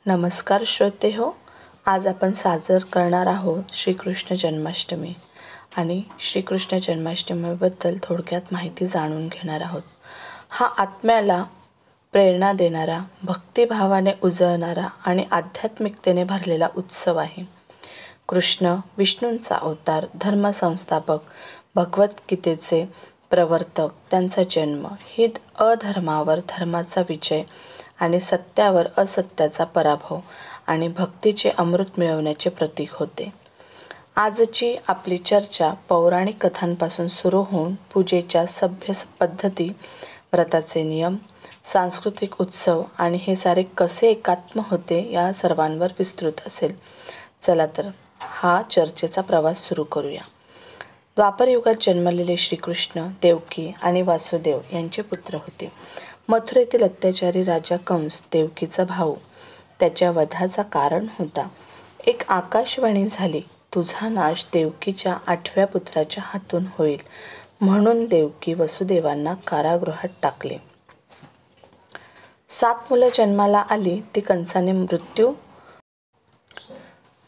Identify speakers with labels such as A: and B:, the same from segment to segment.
A: नमस्कार श्रोते हो. आज आपण साजर करणार आहोत श्रीकृष्ण जन्माष्टमी आणि श्रीकृष्ण जन्माष्टमीबद्दल थोडक्यात माहिती जाणून घेणार आहोत. हा आत्म्याला प्रेरणा देणारा, भक्तिभावाने उजळणारा आणि आध्यात्मिकतेने भरलेला उत्सव आहे. कृष्ण विष्णूंचा अवतार, धर्मसंस्थापक, भगवद्गीतेचे प्रवर्तक, त्यांचा जन्म ही अधर्मावर धर्माचा विजय आणि सत्यावर असत्याचा पराभव आणि भक्तीचे अमृत मिळवण्याचे प्रतीक होते. आजची आपली चर्चा पौराणिक कथांपासून सुरू होऊन पूजेच्या सभ्य पद्धती, व्रताचे नियम, सांस्कृतिक उत्सव आणि हे सारे कसे एकात्म होते या सर्वांवर विस्तृत असेल. चला तर हा चर्चेचा प्रवास सुरू करूया. द्वापर युगात जन्मलेले श्रीकृष्ण देवकी आणि वासुदेव यांचे पुत्र होते. मथुरेतील अत्याचारी राजा कंस देवकीचा भाऊ त्याच्या वधाचा कारण होता. एक आकाशवाणी झाली, तुझा नाश देवकीच्या 8व्या पुत्राच्या हातून होईल. म्हणून देवकी वसुदेवांना कारागृहात टाकले. 7 मुलं जन्माला आली, ती कंसाने मृत्यू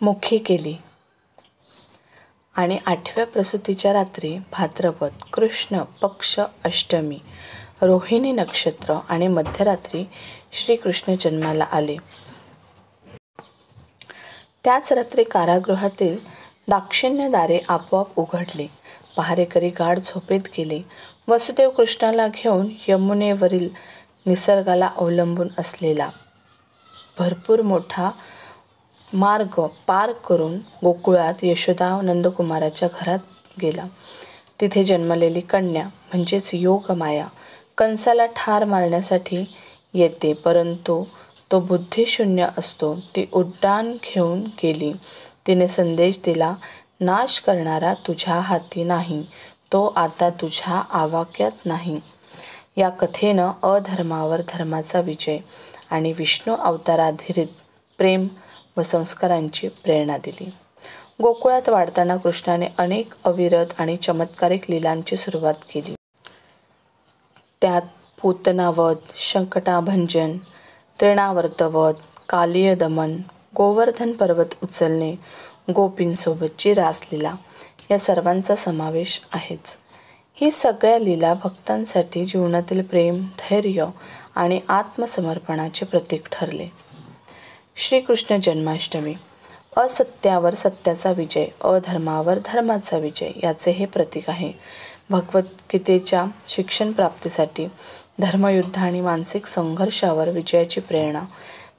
A: मुखी केली आणि 8व्या प्रसूतीच्या रात्री भाद्रपद कृष्ण पक्ष अष्टमी, रोहिणी नक्षत्र आणि मध्यरात्री श्रीकृष्ण जन्माला आले. त्याच रात्री कारागृहातील दाक्षिण्यदारे आपोआप उघडली. पहारेकरी गाढ झोपेत गेले. वसुदेव कृष्णाला घेऊन यमुनेवरील निसर्गाला अवलंबून असलेला भरपूर मोठा मार्ग पार करून गोकुळात यशोदा नंदकुमाराच्या घरात गेला. तिथे जन्मलेली कन्या म्हणजेच योगमाया कंसाला ठार मारण्यासाठी येते, परंतु तो बुद्धिशून्य असतो. ती उड्डाण घेऊन गेली. तिने संदेश दिला, नाश करणारा तुझ्या हाती नाही, तो आता तुझ्या आवाक्यात नाही. या कथेनं अधर्मावर धर्माचा विजय आणि विष्णू अवताराधारित प्रेम व संस्कारांची प्रेरणा दिली. गोकुळात वाढताना कृष्णाने अनेक अविरत आणि चमत्कारिक लीलांची सुरुवात केली. त्यात पूतनावध, संकटाभंजन, तृणावर्तवध, कालिय दमन, गोवर्धन पर्वत उचलणे, गोपींसोबतची रासलीला या सर्वांचा समावेश आहेच. ही सगळ्या लीला भक्तांसाठी जीवनातील प्रेम, धैर्य आणि आत्मसमर्पणाचे प्रतीक ठरले. श्रीकृष्ण जन्माष्टमी असत्यावर सत्याचा विजय, अधर्मावर धर्माचा विजय याचे हे प्रतीक आहे. भगवद्गीतेच्या शिक्षण प्राप्तीसाठी, धर्मयुद्ध आणि मानसिक संघर्षावर विजयाची प्रेरणा,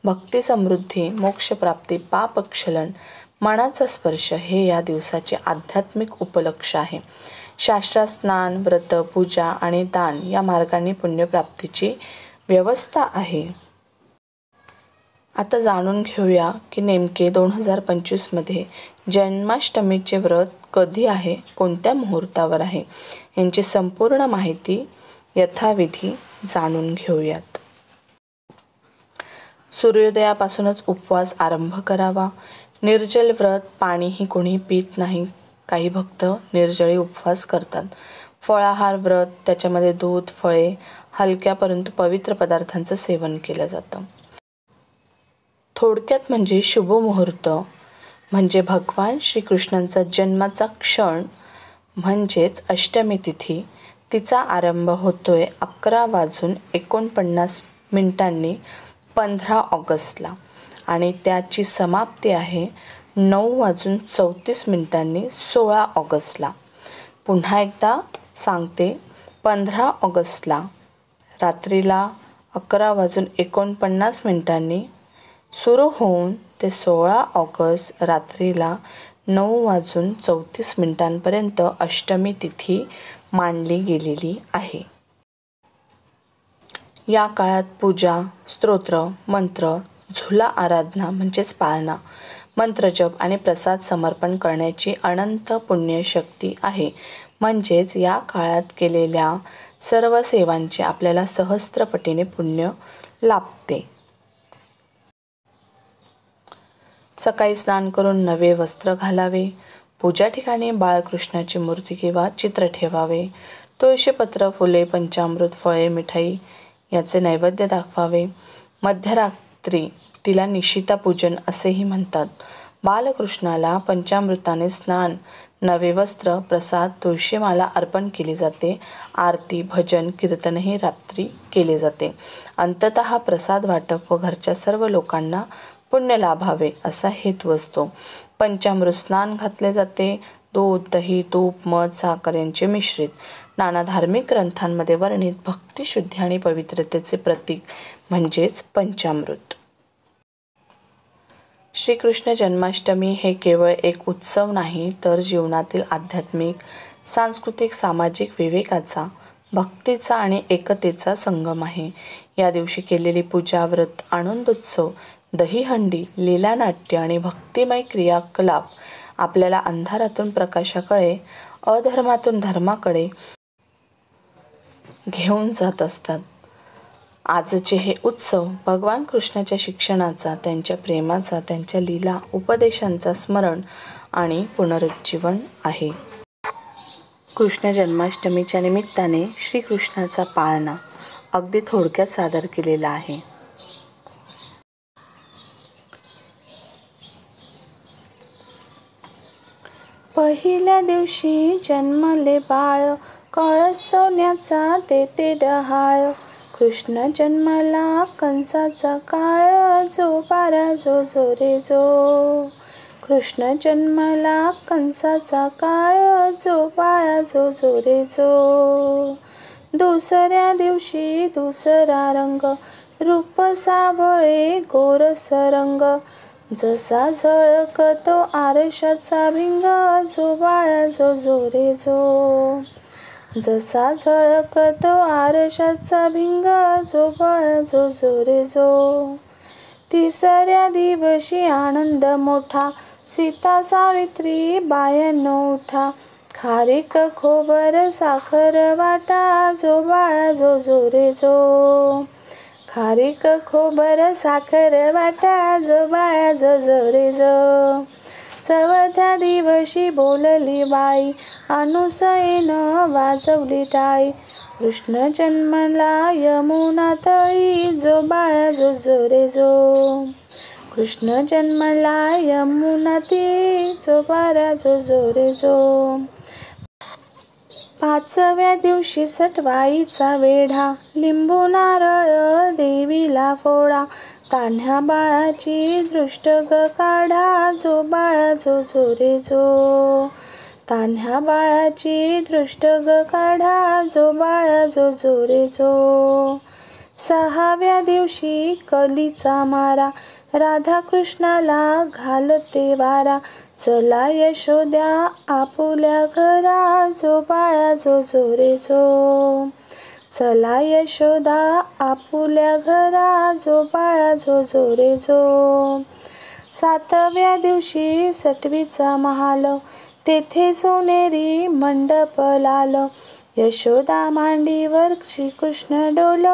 A: भक्ती समृद्धी, मोक्षप्राप्ती, पापक्षलन, मनाचा स्पर्श हे या दिवसाचे आध्यात्मिक उपलक्ष आहे. शास्त्रात स्नान, व्रत, पूजा आणि दान या मार्गाने पुण्यप्राप्तीची व्यवस्था आहे. आता जाणून घेऊया की नेमके 2025 मध्ये जन्माष्टमीचे व्रत कधी आहे, कोणत्या मुहूर्तावर आहे यांची संपूर्ण माहिती यथाविधी जाणून घेऊयात. सूर्योदयापासूनच उपवास आरंभ करावा. निर्जल व्रत, पाणीही कोणी पित नाही. काही भक्त निर्जळी उपवास करतात. फळाहार व्रत, त्याच्यामध्ये दूध, फळे, हलक्या परंतु पवित्र पदार्थांचं सेवन केलं जातं. थोडक्यात म्हणजे शुभ मुहूर्त म्हणजे भगवान श्रीकृष्णांचा जन्माचा क्षण म्हणजेच अष्टमी तिथी. तिचा आरंभ होतोय 11:49 15 ऑगस्टला आणि त्याची समाप्ती आहे 9:34 16 ऑगस्टला. पुन्हा एकदा सांगते, 15 ऑगस्टला रात्रीला 11:49 सुरू होऊन ते 16 ऑगस्ट रात्रीला 9:34 अष्टमी तिथी मानली गेलेली आहे. या काळात पूजा, स्तोत्र, मंत्र, झुला आराधना म्हणजेच पाळणा, मंत्रजप आणि प्रसाद समर्पण करण्याची अनंत पुण्यशक्ती आहे. म्हणजेच या काळात केलेल्या सर्व सेवांचे आपल्याला सहस्त्रपटीने पुण्य लाभते. सकाळी स्नान करून नवे वस्त्र घालावे. पूजा ठिकाणी बाळकृष्णाची मूर्ती किंवा चित्र ठेवावे. तुळशीपत्र, फुले, पंचामृत, फळे, मिठाई याचे नैवेद्य दाखवावे. रात्री, तिला निशिता पूजन असेही म्हणतात. बालकृष्णाला पंचामृताने स्नान, नवे वस्त्र, प्रसाद, तुळशीमाला अर्पण केली जाते. आरती, भजन, कीर्तनही रात्री केले जाते. अंततः प्रसाद वाटप व घरच्या सर्व लोकांना पुण्य लाभावे असा हेतू असतो. पंचामृत स्नान घातले जाते. दूध, दही, तूप, मध, साखर यांचे मिश्रित. नाना धार्मिक ग्रंथांमध्ये वर्णित भक्ती, शुद्धी आणि पवित्रतेचे प्रतीक म्हणजेच पंचामृत. श्रीकृष्ण जन्माष्टमी हे केवळ एक उत्सव नाही, तर जीवनातील आध्यात्मिक, सांस्कृतिक, सामाजिक विवेकाचा, भक्तीचा आणि एकतेचा संगम आहे. या दिवशी केलेली पूजा, व्रत, आनंदोत्सव, दहीहंडी, लीलानाट्य आणि भक्तिमय क्रियाकलाप आपल्याला अंधारातून प्रकाशाकडे, अधर्मातून धर्माकडे घेऊन जात असतात. आजचे हे उत्सव भगवान कृष्णाच्या शिक्षणाचा, त्यांच्या प्रेमाचा, त्यांच्या लीला उपदेशांचा स्मरण आणि पुनरुज्जीवन आहे. कृष्ण जन्माष्टमीच्या निमित्ताने श्रीकृष्णाचा पाळणा अगदी थोडक्यात सादर केलेला आहे. पहिल्या दिवशी जन्मले बाळ, कळस सोन्याचा तेथे डहाळ. कृष्ण जन्मला कंसाचा काळ, जो बारा जो जो रे जो. कृष्ण जन्मला कंसाचा काळ, जो बाळा जो जो रे जो. दुसऱ्या दिवशी दुसरा रंग, रूप सावळे गोरस रंग. जसा झळकतो आरशाचा भिंग, जो बाळा जो जो रे जो. जसा झळकतो आरशाचा भिंग, जो बाळा जो जो रे जो. तिसऱ्या दिवशी आनंद मोठा, सीता सावित्री बायानो उठा. खारीक खोबर साखर वाटा, जो बाळा जो जो रे जो. खारीक खोबर साखर वाटा, जो बाळा जो जो रे जो. चौथ्या दिवशी बोलली बाई, अनुसयेनं वाजवली टाळी. कृष्ण जन्मला यमुना तळी, जो बाळा जो जो रे जो. कृष्ण जन्मला यमुना ती, जो बाळा जो जो रे जो. पाचव्या दिवशी सटवाईचा वेढा, लिंबू नारळ देवीला फोडा. तान्ह्या बाळाची दृष्ट ग काढा, जो बाळा जो जो रे जो. तान्ह्या बाळाची दृष्ट ग काढा, जो बाळा जो जो रे जो. सहाव्या दिवशी कलीचा मारा, राधाकृष्णाला घालते वारा. चला यशोद्या आपुल्या घरा, जो बाळा जो जो रे जो. चला यशोदा आपुल्या घरा, जो बाळा जो जो रे जो. सातव्या दिवशी सटवीचा महाल, तेथे सोनेरी मंडप लाल. यशोदा मांडीवर श्रीकृष्ण डोल,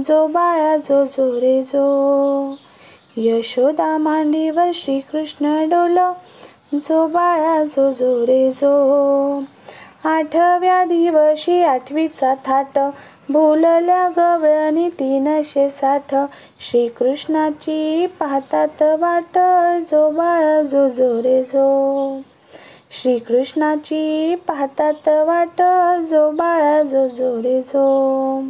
A: जो बाळा जो जो रे जो. यशोदा मांडीवर श्रीकृष्ण डोल, जो बाळा जो जो रे जो. आठव्या दिवशी आठवीचा थाट, बोलल्या गवळणी 360. श्रीकृष्णाची पाहतात वाट, जो बाळा जो जो रे जो. श्रीकृष्णाची पाहतात वाट, जो बाळा जो जो रे जो.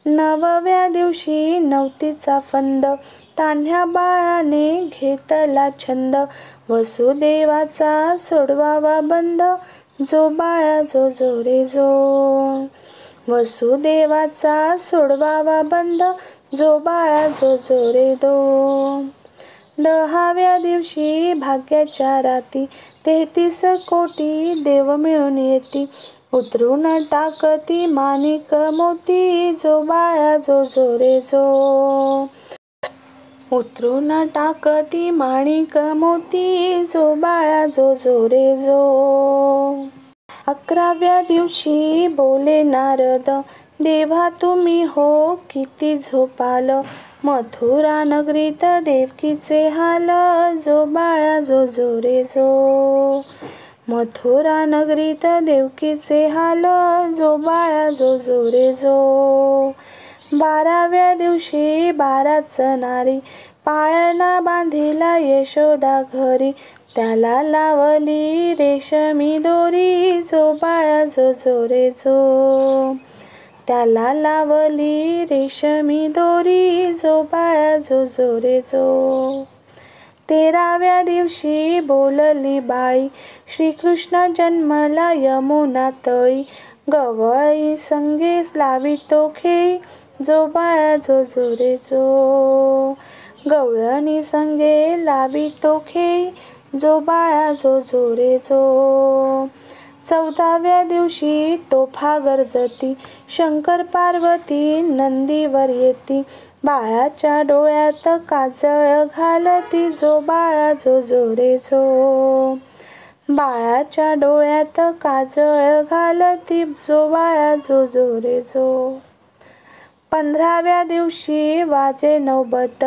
A: नवव्या दिवशी नवतीचा फंद, तान्ह्या बाळाने घेतला छंद. वसुदेवाचा सोडवावा बंद, जो बाळा जो जो रे जो. वसुदेवाचा सोडवावा बंद, जो बाळा जो जो रे दो. 10व्या दिवशी भाग्याच्या राती, 33 कोटी देव मिळून येती. उतरून टाकती माणिक मोती, जो बाळा जो जो रे जो. उतरून टाकती माणिक मोती, जो बाळा जो जो रे जो. 11व्या दिवशी बोले नारद, देवा तुम्ही हो किती झोपाल. मथुरा नगरीत देवकीचे हाल, जो बाळा जो जो रे जो. मथुरा नगरीत देवकीचे हाल, जो बाळा जो जो रे जो. 12व्या दिवशी 12च नारी पाळणा बांधिला यशोदा घरी. त्याला लावली रेशमी दोरी, जो बाळा जो जो रे जो. त्याला लावली रेशमी दोरी, जो बाळा जो जो रे जो. 13व्या दिवशी बोलली बाई, श्रीकृष्ण जन्मला यमुना तळी. गवळी संगे लावितो खेळी, जो बाळा जो जो रे जो. गवळणी संगे लावितो खेळी, जो बाळा जो जो रे जो. 14व्या दिवशी तोफा गरजती, शंकर पार्वती नंदीवर येती. बाळाच्या डोळ्यात काजळ घालती, जो बाळा जो जो रे जो. बाळाच्या डोळ्यात काजळ घालती, जो बाळा जो जो रे जो. 15व्या दिवशी वाजे नौबत,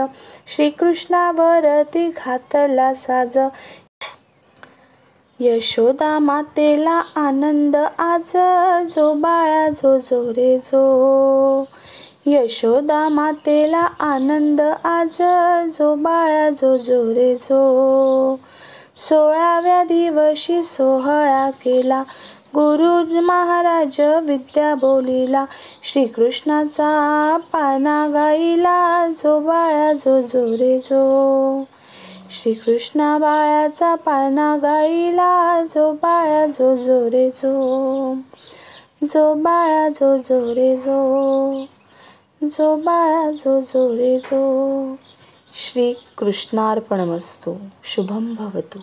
A: श्रीकृष्णावरती घातला साज. यशोदा मातेला आनंद आज, जो बाळा जो जो रे जो. यशोदा मातेला आनंद आज, जो बाळा जो जो रे जो. 16व्या दिवशी सोहळा केला, गुरु महाराज विद्या बोलिला. श्रीकृष्णाचा पाळणा गाईला, जो बाळा जो जो रे जो. श्रीकृष्णा बाळाचा पाळणा गाईला, जो बाळा जो जो रे जो. जो बाळा जो जो रे जो. जो बाळा जो जो रे जो. श्री कृष्णार्पणमस्तु. शुभम भवतु.